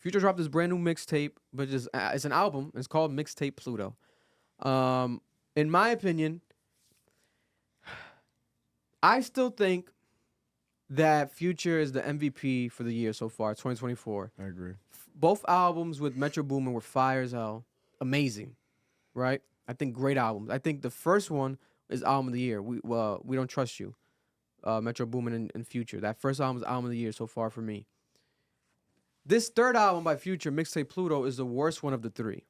Future dropped this brand new mixtape, but it's an album. It's called Mixtape Pluto. In my opinion, I still think that Future is the MVP for the year so far, 2024. I agree. Both albums with Metro Boomin were fire as hell. Amazing, right? I think great albums. I think the first one is album of the year. We Don't Trust You. Metro Boomin and Future. That first album is album of the year so far for me. This third album by Future, Mixtape Pluto, is the worst one of the three.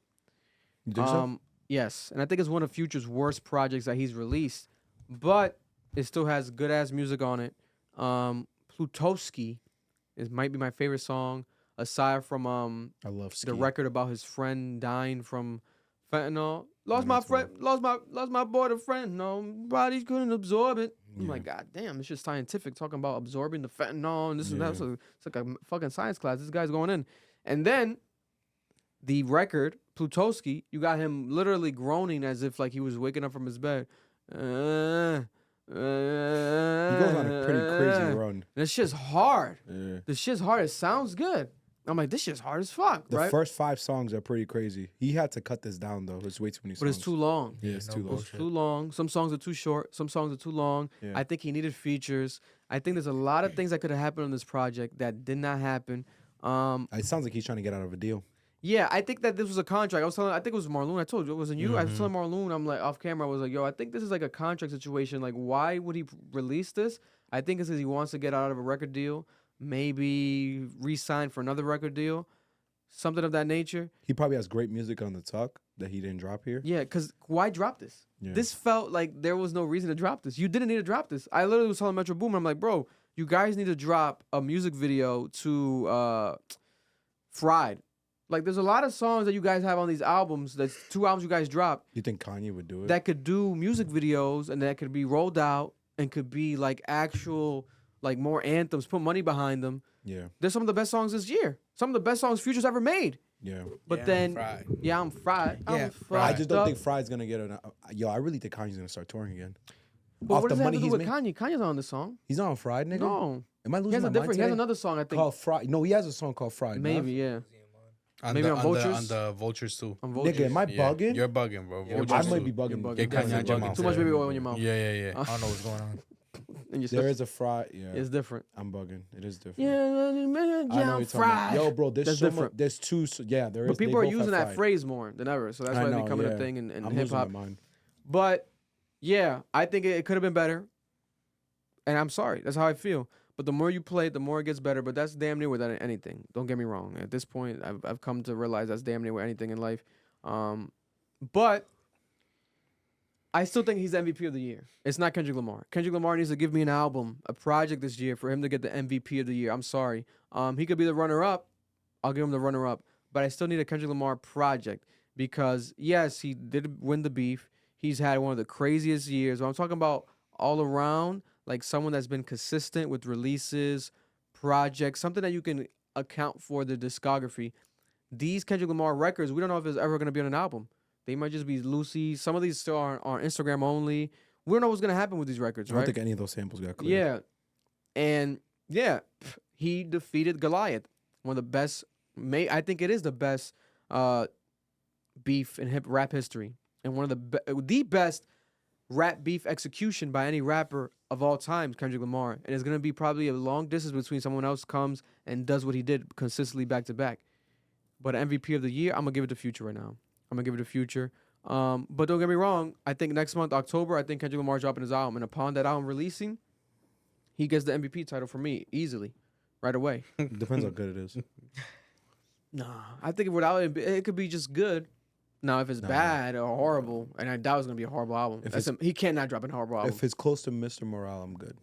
You think so? Yes, and I think it's one of Future's worst projects that he's released, but it still has good ass music on it. Plutoski might be my favorite song aside from I love Ski. the record about his friend dying from fentanyl. Lost my boy to friend. Nobody couldn't absorb it. I'm like, God damn, it's just scientific talking about absorbing the fentanyl and this and that. So it's like a fucking science class. This guy's going in. And then the record, Plutoski, you got him literally groaning as if like he was waking up from his bed. He goes on a pretty crazy run. This shit's hard. Yeah. This shit's hard. It sounds good. I'm like, this shit's hard as fuck, The right? first 5 songs are pretty crazy. He had to cut this down, though. It's way too many songs. But it's too long. Yeah, it's too long. It's too long. Some songs are too short. Some songs are too long. Yeah. I think he needed features. I think there's a lot of things that could have happened on this project that did not happen. It sounds like he's trying to get out of a deal. Yeah, I think that this was a contract. I think it was Marloon. I told you, it wasn't you. I was telling Marloon, I'm like, off camera, I was like, yo, I think this is like a contract situation. Like, why would he release this? I think it's because he wants to get out of a record deal, maybe re-sign for another record deal, something of that nature. He probably has great music on the tuck that he didn't drop here. Yeah, because why drop this? Yeah. This felt like there was no reason to drop this. You didn't need to drop this. I literally was telling Metro Boomin, I'm like, bro, you guys need to drop a music video to Fried. Like, there's a lot of songs that you guys have on these albums. That's 2 albums you guys dropped. You think Kanye would do it? That could do music videos and that could be rolled out and could be like actual, like more anthems. Put money behind them. Yeah. They're some of the best songs this year. Some of the best songs Future's ever made. Yeah. But Yeah, then, I'm fried. yeah, I'm fried. Yeah, I'm fried. I just don't up. think Fried's going to get an... Yo, I really think Kanye's going to start touring again. But Off what does the that have money to do he's with made. Kanye? Kanye's not on this song. He's not on Fried, nigga? No. Am I He losing has my a mind different. He has today? another song, I think. Called Fried. No, he has a song called Fried. Maybe, yeah. Maybe on Vultures? On the Vultures too. On Nigga, am I Yeah, bugging? You're bugging, bro. You're Vultures I might too. be bugging. You're bugging. Yeah, Get Kanye Kanye bugging. mouth. Too much baby oil in your mouth. Yeah. I don't know what's going on. And your There stuff- is a Fried. Yeah. It's different. I'm bugging. It is different. Yeah, I know I'm what you're talking about. fried. Yo, bro, there's That's so different. much. There's 2. Yeah, there is. But people they are both using have that Fried. phrase more than ever, so that's I why know, it's becoming yeah. a thing in I'm hip losing my hop. mind. But yeah, I think it could have been better. And I'm sorry, that's how I feel. But the more you play it, the more it gets better. But that's damn near with anything. Don't get me wrong. At this point, I've come to realize that's damn near with anything in life. But I still think he's the MVP of the year. It's not Kendrick Lamar. Kendrick Lamar needs to give me an album, a project this year for him to get the MVP of the year. I'm sorry. He could be the runner-up. I'll give him the runner-up. But I still need a Kendrick Lamar project because, yes, he did win the beef. He's had one of the craziest years. But I'm talking about all around, like someone that's been consistent with releases, projects, something that you can account for the discography. These Kendrick Lamar records, we don't know if it's ever going to be on an album. They might just be loosey. Some of these still are Instagram only. We don't know what's going to happen with these records, I right? don't think any of those samples got cleared. Yeah. And, yeah, he defeated Goliath. One of the best, I think it is the best beef in rap history. And one of the best rap beef execution by any rapper of all time, Kendrick Lamar. And it's going to be probably a long distance between someone else comes and does what he did consistently back to back. But MVP of the year, I'm going to give it to Future right now. I'm going to give it to Future. But don't get me wrong. I think next month, October, I think Kendrick Lamar dropping his album. And upon that album releasing, he gets the MVP title for me easily, right away. Depends how good it is. Nah, I think without it could be just good. Now, if it's bad or horrible, and I doubt it's going to be a horrible album. He cannot drop a horrible album. If it's close to Mr. Morale, I'm good.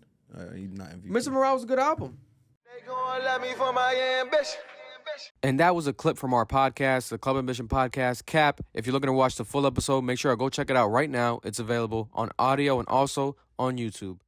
He's not MVP. Mr. Morale was a good album. They gon' love me for my ambition. And that was a clip from our podcast, the Club Ambition Podcast, Cap. If you're looking to watch the full episode, make sure to go check it out right now. It's available on audio and also on YouTube.